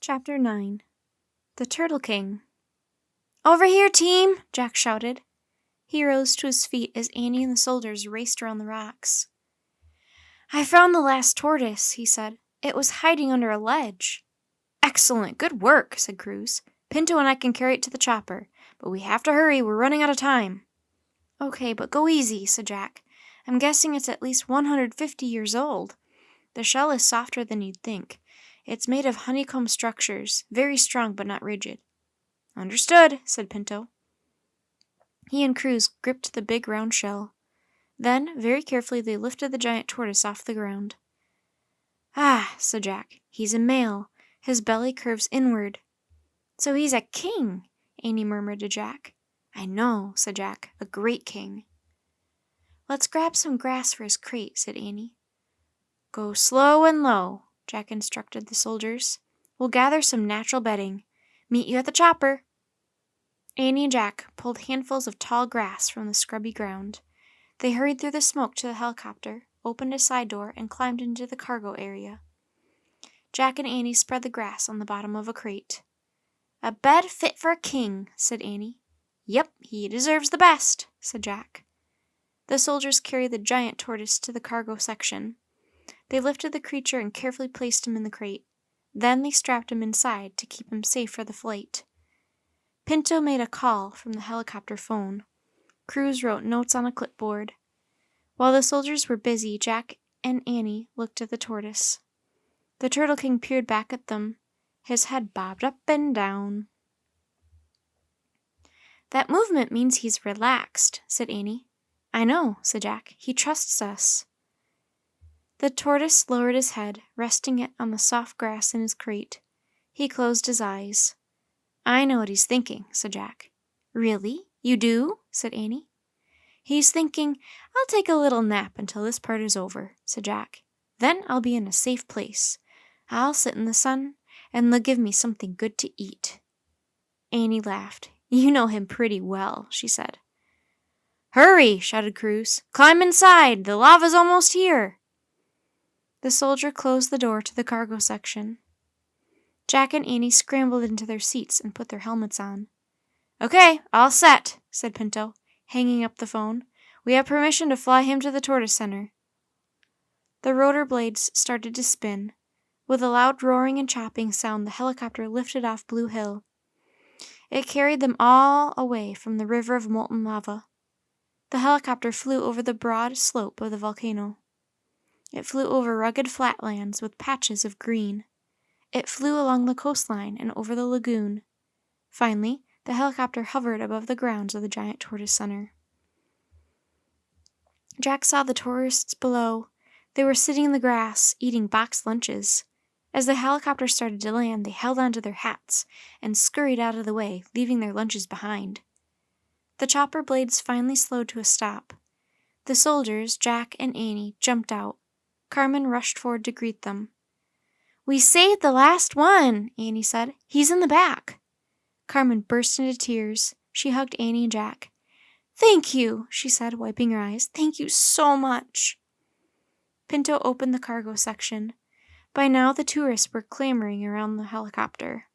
Chapter 9 The Turtle King. "Over here, team!" Jack shouted. He rose to his feet as Annie and the soldiers raced around the rocks. "I found the last tortoise," he said. "It was hiding under a ledge." "Excellent! Good work!" said Cruz. "Pinto and I can carry it to the chopper, but we have to hurry. We're running out of time." "Okay, but go easy," said Jack. "I'm guessing it's at least 150 years old. The shell is softer than you'd think. It's made of honeycomb structures, very strong but not rigid." "Understood," said Pinto. He and Cruz gripped the big round shell. Then, very carefully, they lifted the giant tortoise off the ground. "Ah," said Jack, "he's a male. His belly curves inward." "So he's a king," Annie murmured to Jack. "I know," said Jack, "a great king." "Let's grab some grass for his crate," said Annie. "Go slow and low," Jack instructed the soldiers. "We'll gather some natural bedding. Meet you at the chopper." Annie and Jack pulled handfuls of tall grass from the scrubby ground. They hurried through the smoke to the helicopter, opened a side door, and climbed into the cargo area. Jack and Annie spread the grass on the bottom of a crate. "A bed fit for a king," said Annie. "Yep, he deserves the best," said Jack. The soldiers carried the giant tortoise to the cargo section. They lifted the creature and carefully placed him in the crate. Then they strapped him inside to keep him safe for the flight. Pinto made a call from the helicopter phone. Cruz wrote notes on a clipboard. While the soldiers were busy, Jack and Annie looked at the tortoise. The Turtle King peered back at them. His head bobbed up and down. "That movement means he's relaxed," said Annie. "I know," said Jack. "He trusts us." The tortoise lowered his head, resting it on the soft grass in his crate. He closed his eyes. "I know what he's thinking," said Jack. "Really? You do?" said Annie. "He's thinking, 'I'll take a little nap until this part is over,'" said Jack. "Then I'll be in a safe place. I'll sit in the sun, and they'll give me something good to eat." Annie laughed. "You know him pretty well," she said. "Hurry!" shouted Cruz. "Climb inside! The lava's almost here!" The soldier closed the door to the cargo section. Jack and Annie scrambled into their seats and put their helmets on. "Okay, all set," said Pinto, hanging up the phone. "We have permission to fly him to the Tortoise Center." The rotor blades started to spin. With a loud roaring and chopping sound, the helicopter lifted off Blue Hill. It carried them all away from the river of molten lava. The helicopter flew over the broad slope of the volcano. It flew over rugged flatlands with patches of green. It flew along the coastline and over the lagoon. Finally, the helicopter hovered above the grounds of the giant tortoise center. Jack saw the tourists below. They were sitting in the grass, eating boxed lunches. As the helicopter started to land, they held onto their hats and scurried out of the way, leaving their lunches behind. The chopper blades finally slowed to a stop. The soldiers, Jack and Annie, jumped out. Carmen rushed forward to greet them. "We saved the last one," Annie said. "He's in the back." Carmen burst into tears. She hugged Annie and Jack. "Thank you," she said, wiping her eyes. "Thank you so much." Pinto opened the cargo section. By now the tourists were clamoring around the helicopter.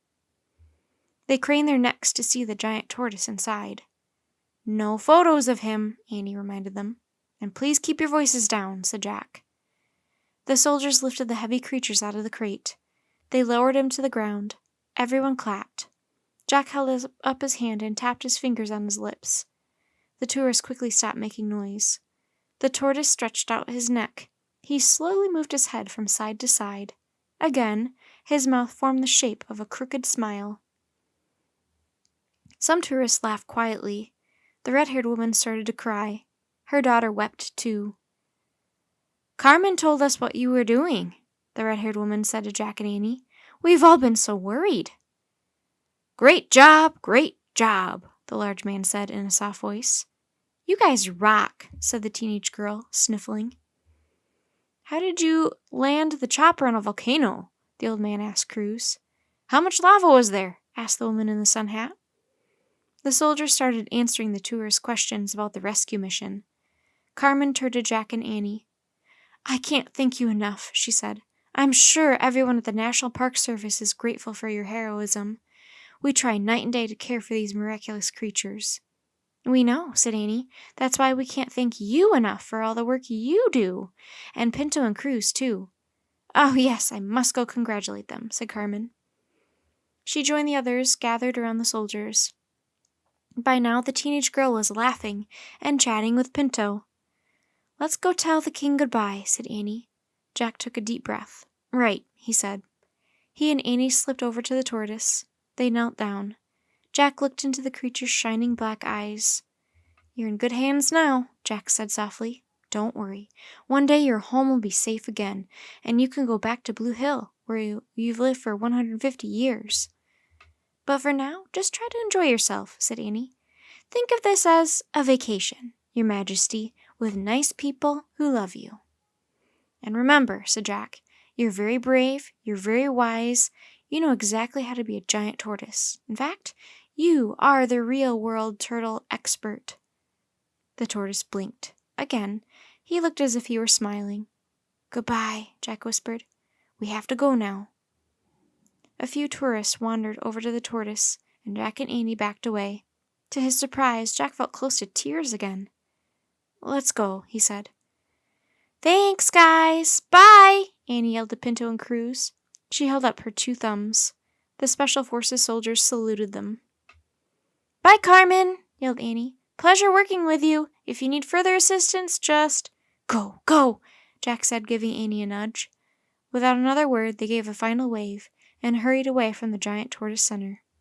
They craned their necks to see the giant tortoise inside. "No photos of him," Annie reminded them. "And please keep your voices down," said Jack. The soldiers lifted the heavy creatures out of the crate. They lowered him to the ground. Everyone clapped. Jack held up his hand and tapped his fingers on his lips. The tourists quickly stopped making noise. The tortoise stretched out his neck. He slowly moved his head from side to side. Again, his mouth formed the shape of a crooked smile. Some tourists laughed quietly. The red-haired woman started to cry. Her daughter wept too. "Carmen told us what you were doing," the red-haired woman said to Jack and Annie. "We've all been so worried." "Great job, the large man said in a soft voice. "You guys rock," said the teenage girl, sniffling. "How did you land the chopper on a volcano?" the old man asked Cruz. "How much lava was there?" asked the woman in the sun hat. The soldiers started answering the tourists' questions about the rescue mission. Carmen turned to Jack and Annie. "I can't thank you enough," she said. I'm sure everyone at the National Park Service is grateful for your heroism. We try night and day to care for these miraculous creatures." "We know," said Annie. "That's why we can't thank you enough for all the work you do. And Pinto and Cruz, too." "Oh, yes, I must go congratulate them," said Carmen. She joined the others gathered around the soldiers. By now, the teenage girl was laughing and chatting with Pinto. "Let's go tell the king goodbye," said Annie. Jack took a deep breath. "Right," he said. He and Annie slipped over to the tortoise. They knelt down. Jack looked into the creature's shining black eyes. "You're in good hands now," Jack said softly. "Don't worry. One day your home will be safe again, and you can go back to Blue Hill, where you've lived for 150 years. But for now, just try to enjoy yourself," said Annie. "Think of this as a vacation, Your Majesty, with nice people who love you." "And remember," said Jack, "you're very brave, you're very wise, you know exactly how to be a giant tortoise. In fact, you are the real world turtle expert." The tortoise blinked. Again, he looked as if he were smiling. "Goodbye," Jack whispered. "We have to go now." A few tourists wandered over to the tortoise, and Jack and Annie backed away. To his surprise, Jack felt close to tears again. "Let's go," he said. "Thanks, guys. Bye," Annie yelled to Pinto and Cruz. She held up her 2 thumbs. The Special Forces soldiers saluted them. "Bye, Carmen," yelled Annie. "Pleasure working with you. If you need further assistance, just—" "Go, go," Jack said, giving Annie a nudge. Without another word, they gave a final wave and hurried away from the giant tortoise center.